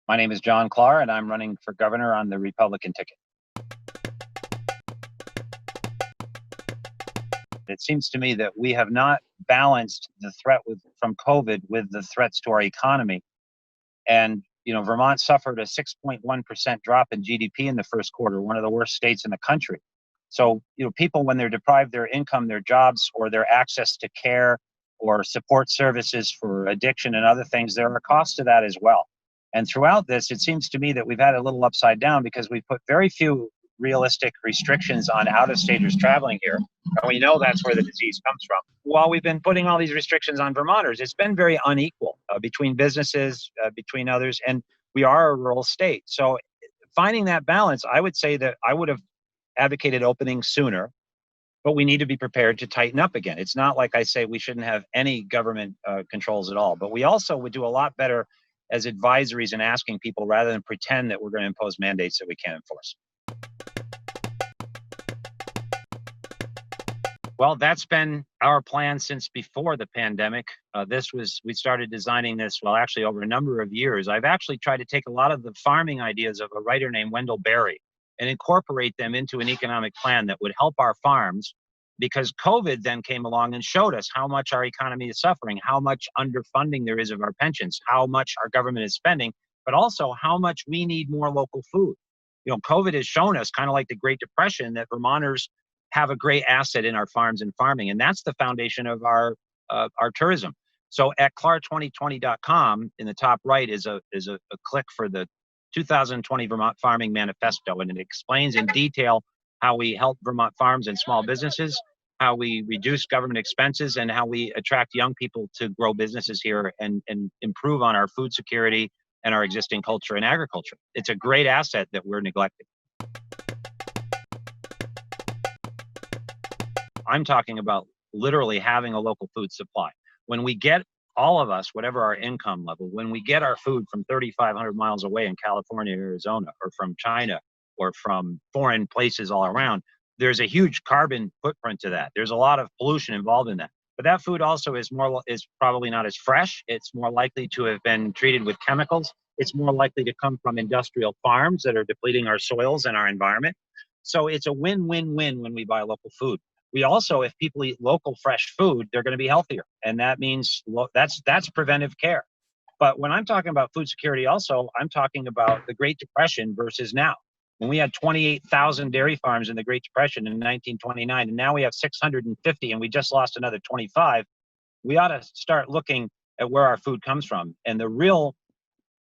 My name is John Klar, and I'm running for governor on the Republican ticket. It seems to me that we have not balanced the threat from COVID with the threats to our economy. And, Vermont suffered a 6.1% drop in GDP in the first quarter, one of the worst states in the country. So, people, when they're deprived their income, their jobs, or their access to care or support services for addiction and other things, there are costs to that as well. And throughout this, it seems to me that we've had a little upside down because we've put very few realistic restrictions on out-of-staters traveling here. And we know that's where the disease comes from. While we've been putting all these restrictions on Vermonters, it's been very unequal between businesses, between others, and we are a rural state. So finding that balance, I would say that I would have advocated opening sooner, but we need to be prepared to tighten up again. It's not like I say we shouldn't have any government controls at all, but we also would do a lot better as advisories and asking people rather than pretend that we're going to impose mandates that we can't enforce. Well, that's been our plan since before the pandemic. We started designing this, well, actually over a number of years. I've actually tried to take a lot of the farming ideas of a writer named Wendell Berry and incorporate them into an economic plan that would help our farms, because COVID then came along and showed us how much our economy is suffering, how much underfunding there is of our pensions, how much our government is spending, but also how much we need more local food. COVID has shown us, kind of like the Great Depression, that Vermonters have a great asset in our farms and farming, and that's the foundation of our tourism. So at Klar2020.com, in the top right is a click for the 2020 Vermont Farming Manifesto, and it explains in detail how we help Vermont farms and small businesses, how we reduce government expenses, and how we attract young people to grow businesses here and improve on our food security and our existing culture and agriculture. It's a great asset that we're neglecting. I'm talking about literally having a local food supply. When we get, all of us, whatever our income level, when we get our food from 3,500 miles away in California, Arizona, or from China, or from foreign places all around, there's a huge carbon footprint to that. There's a lot of pollution involved in that. But that food also is probably not as fresh. It's more likely to have been treated with chemicals. It's more likely to come from industrial farms that are depleting our soils and our environment. So it's a win-win-win when we buy local food. We also, if people eat local fresh food, they're going to be healthier. And that means that's preventive care. But when I'm talking about food security also, I'm talking about the Great Depression versus now. When we had 28,000 dairy farms in the Great Depression in 1929, and now we have 650, and we just lost another 25, we ought to start looking at where our food comes from. And the real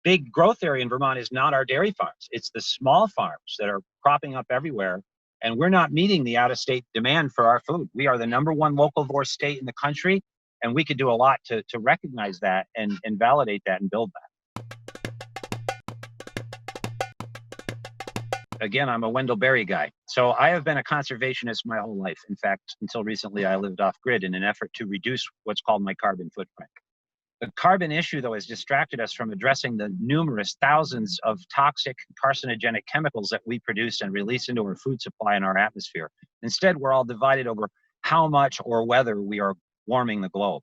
big growth area in Vermont is not our dairy farms. It's the small farms that are cropping up everywhere. And we're not meeting the out-of-state demand for our food. We are the #1 locavore state in the country, and we could do a lot to recognize that and validate that and build that. Again, I'm a Wendell Berry guy. So I have been a conservationist my whole life. In fact, until recently, I lived off-grid in an effort to reduce what's called my carbon footprint. The carbon issue, though, has distracted us from addressing the numerous thousands of toxic, carcinogenic chemicals that we produce and release into our food supply and our atmosphere. Instead, we're all divided over how much or whether we are warming the globe.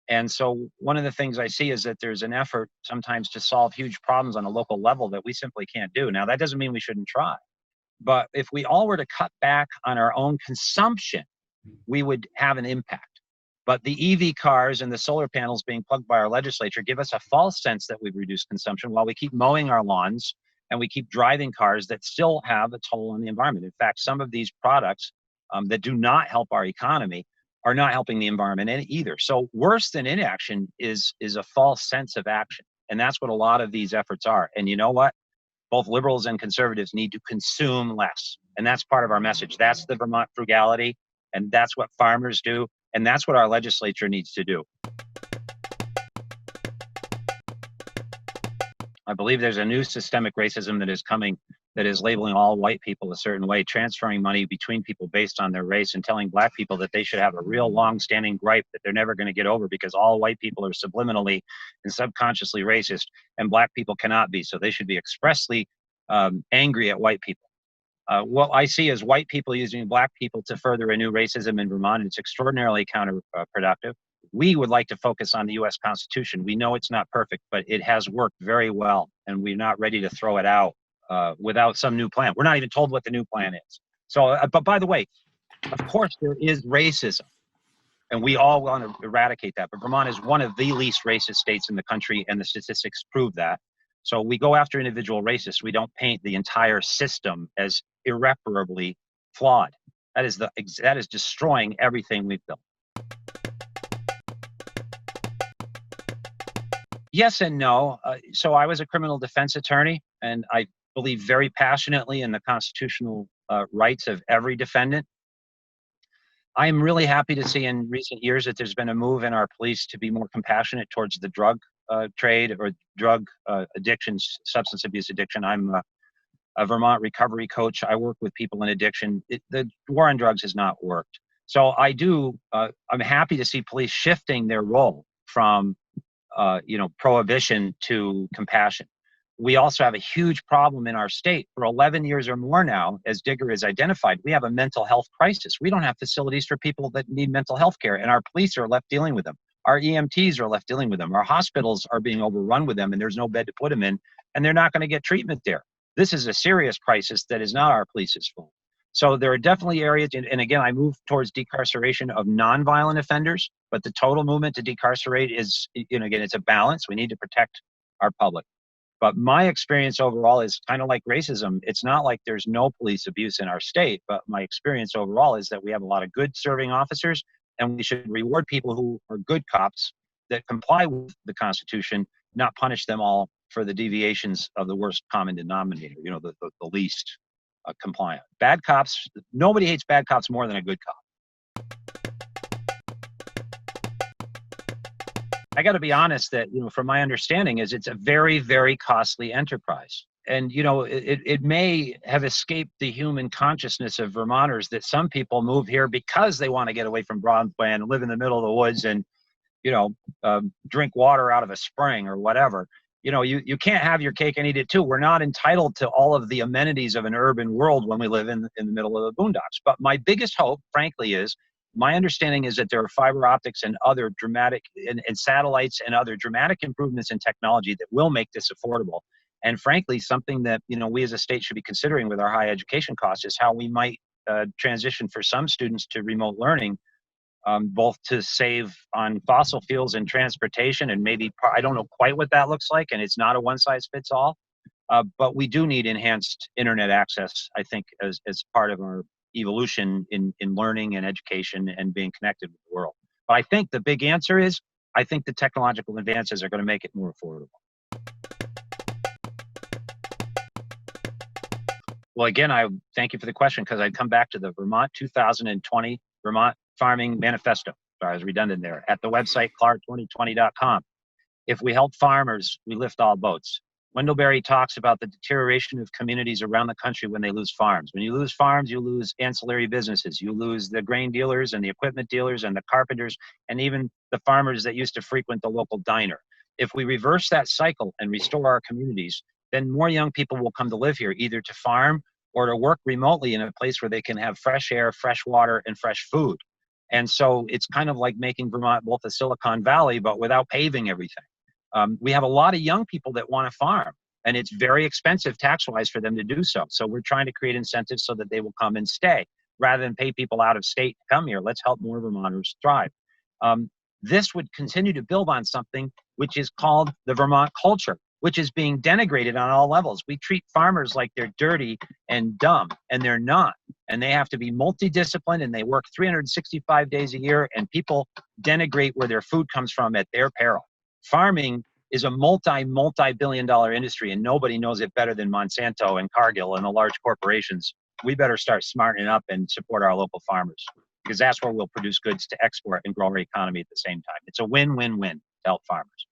And so one of the things I see is that there's an effort sometimes to solve huge problems on a local level that we simply can't do. Now, that doesn't mean we shouldn't try. But if we all were to cut back on our own consumption, we would have an impact. But the EV cars and the solar panels being plugged by our legislature give us a false sense that we've reduced consumption while we keep mowing our lawns and we keep driving cars that still have a toll on the environment. In fact, some of these products that do not help our economy are not helping the environment either. So worse than inaction is a false sense of action. And that's what a lot of these efforts are. And you know what? Both liberals and conservatives need to consume less. And that's part of our message. That's the Vermont frugality. And that's what farmers do. And that's what our legislature needs to do. I believe there's a new systemic racism that is coming that is labeling all white people a certain way, transferring money between people based on their race and telling black people that they should have a real long-standing gripe that they're never going to get over because all white people are subliminally and subconsciously racist and black people cannot be. So they should be expressly angry at white people. What I see is white people using black people to further a new racism in Vermont. It's extraordinarily counterproductive. We would like to focus on the US Constitution. We know it's not perfect, but it has worked very well, and we're not ready to throw it out without some new plan. We're not even told what the new plan is. So, but by the way, of course, there is racism, and we all want to eradicate that. But Vermont is one of the least racist states in the country, and the statistics prove that. So we go after individual racists. We don't paint the entire system as irreparably flawed. That is destroying everything we've built. Yes and no. So I was a criminal defense attorney, and I believe very passionately in the constitutional rights of every defendant. I am really happy to see in recent years that there's been a move in our police to be more compassionate towards the drug trade or drug addictions, substance abuse addiction. I'm a Vermont recovery coach. I work with people in addiction. The war on drugs has not worked. So I'm happy to see police shifting their role from prohibition to compassion. We also have a huge problem in our state. For 11 years or more now, as Digger has identified, we have a mental health crisis. We don't have facilities for people that need mental health care, and our police are left dealing with them. Our EMTs are left dealing with them. Our hospitals are being overrun with them, and there's no bed to put them in, and they're not going to get treatment there. This is a serious crisis that is not our police's fault. So there are definitely areas, and again, I move towards decarceration of nonviolent offenders, but the total movement to decarcerate is, again, it's a balance. We need to protect our public. But my experience overall is kind of like racism. It's not like there's no police abuse in our state, but my experience overall is that we have a lot of good serving officers, and we should reward people who are good cops that comply with the Constitution, not punish them all for the deviations of the worst common denominator, the least compliant. Bad cops, nobody hates bad cops more than a good cop. I got to be honest that, from my understanding is it's a very, very costly enterprise. And, it may have escaped the human consciousness of Vermonters that some people move here because they want to get away from broadband, live in the middle of the woods and, drink water out of a spring or whatever. You can't have your cake and eat it too. We're not entitled to all of the amenities of an urban world when we live in the middle of the boondocks. But my biggest hope, frankly, is my understanding is that there are fiber optics and other dramatic and satellites and other dramatic improvements in technology that will make this affordable. And frankly, something that we as a state should be considering with our high education costs is how we might transition for some students to remote learning, both to save on fossil fuels and transportation, and maybe I don't know quite what that looks like, and it's not a one size fits all. But we do need enhanced internet access, I think, as part of our evolution in learning and education and being connected with the world. But I think the big answer is, I think the technological advances are going to make it more affordable. Well, again, I thank you for the question, because I'd come back to the Vermont 2020 Vermont Farming Manifesto. Sorry, I was redundant there. At the website, klar2020.com. If we help farmers, we lift all boats. Wendell Berry talks about the deterioration of communities around the country when they lose farms. When you lose farms, you lose ancillary businesses. You lose the grain dealers and the equipment dealers and the carpenters and even the farmers that used to frequent the local diner. If we reverse that cycle and restore our communities, then more young people will come to live here, either to farm or to work remotely in a place where they can have fresh air, fresh water, and fresh food. And so it's kind of like making Vermont both a Silicon Valley, but without paving everything. We have a lot of young people that want to farm, and it's very expensive tax-wise for them to do so. So we're trying to create incentives so that they will come and stay, rather than pay people out of state to come here. Let's help more Vermonters thrive. This would continue to build on something which is called the Vermont culture, which is being denigrated on all levels. We treat farmers like they're dirty and dumb, and they're not. And they have to be multidisciplined, and they work 365 days a year, and people denigrate where their food comes from at their peril. Farming is a multi-billion-dollar industry, and nobody knows it better than Monsanto and Cargill and the large corporations. We better start smartening up and support our local farmers, because that's where we'll produce goods to export and grow our economy at the same time. It's a win-win-win to help farmers.